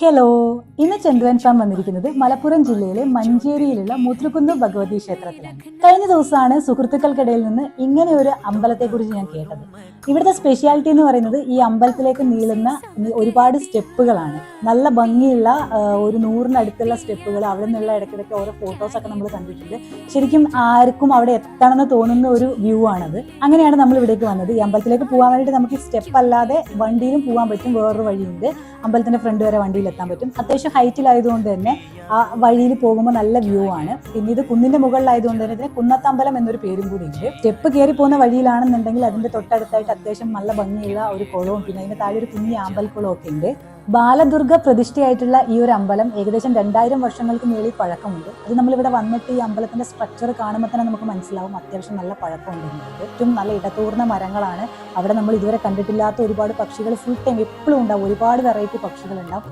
Hello, ഇന്ന് ചന്ദ്രൻ farm വന്നിരിക്കുന്നത് മലപ്പുറം ജില്ലയിലെ മഞ്ചേരിയിലുള്ള മുദ്രകുന്ന് ഭഗവതി ക്ഷേത്രത്തിലാണ്. കഴിഞ്ഞ ദിവസമാണ് സുഹൃത്തുക്കൾക്കിടയിൽ നിന്ന് ഇങ്ങനെ ഒരു അമ്പലത്തെക്കുറിച്ച് ഞാൻ കേട്ടത്. ഇവിടുത്തെ സ്പെഷ്യാലിറ്റി എന്ന് പറയുന്നത് ഈ അമ്പലത്തിലേക്ക് നീളുന്ന ഒരുപാട് സ്റ്റെപ്പുകളാണ്. നല്ല ഭംഗിയുള്ള ഒരു 100-നടുത്തുള്ള സ്റ്റെപ്പുകൾ. അവിടെ നിന്നുള്ള ഇടയ്ക്കിടയ്ക്ക് ഓരോ ഫോട്ടോസൊക്കെ നമ്മൾ കണ്ടിട്ടുണ്ട്. ശരിക്കും ആർക്കും അവിടെ എത്തണമെന്ന് തോന്നുന്ന ഒരു വ്യൂ ആണത്. അങ്ങനെയാണ് നമ്മൾ ഇവിടേക്ക് വന്നത്. ഈ അമ്പലത്തിലേക്ക് പോകാൻ വേണ്ടിയിട്ട് നമുക്ക് സ്റ്റെപ്പ് അല്ലാതെ വണ്ടിയിലും പോകാൻ പറ്റും. വേറൊരു വഴിയുണ്ട്, അമ്പലത്തിന്റെ ഫ്രണ്ട് വരെ വണ്ടിയിൽ എത്താൻ പറ്റും. അത്യാവശ്യം ഹൈറ്റിലായതുകൊണ്ട് തന്നെ ആ വഴിയിൽ പോകുമ്പോൾ നല്ല വ്യൂ ആണ്. പിന്നെ ഇത് കുന്നിന്റെ മുകളിലായതുകൊണ്ട് തന്നെ ഇതിന് കുന്നത്തമ്പലം എന്നൊരു പേരും കൂടി ഉണ്ട്. സ്റ്റെപ്പ് കയറി പോകുന്ന വഴിയിലാണെന്നുണ്ടെങ്കിൽ അതിന്റെ തൊട്ടടുത്തായിട്ട് അത്യാവശ്യം നല്ല ഭംഗിയുള്ള ഒരു കുളവും പിന്നെ അതിന്റെ താഴെ ഒരു കുഞ്ഞി ആമ്പൽക്കുളവും ഒക്കെ ഉണ്ട്. ബാലദുർഗ പ്രതിഷ്ഠയായിട്ടുള്ള ഈ ഒരു അമ്പലം ഏകദേശം 2000 വർഷങ്ങൾക്ക് മേളിൽ പഴക്കമുണ്ട്. അത് നമ്മളിവിടെ വന്നിട്ട് ഈ അമ്പലത്തിന്റെ സ്ട്രക്ചർ കാണുമ്പോൾ തന്നെ നമുക്ക് മനസ്സിലാവും അത്യാവശ്യം നല്ല പഴക്കമുണ്ട്. ഏറ്റവും നല്ല ഇടതൂർന്ന മരങ്ങളാണ് അവിടെ. നമ്മൾ ഇതുവരെ കണ്ടിട്ടില്ലാത്ത ഒരുപാട് പക്ഷികൾ ഫുൾ ടൈം എപ്പോഴും ഉണ്ടാവും. ഒരുപാട് വെറൈറ്റി പക്ഷികൾ ഉണ്ടാവും.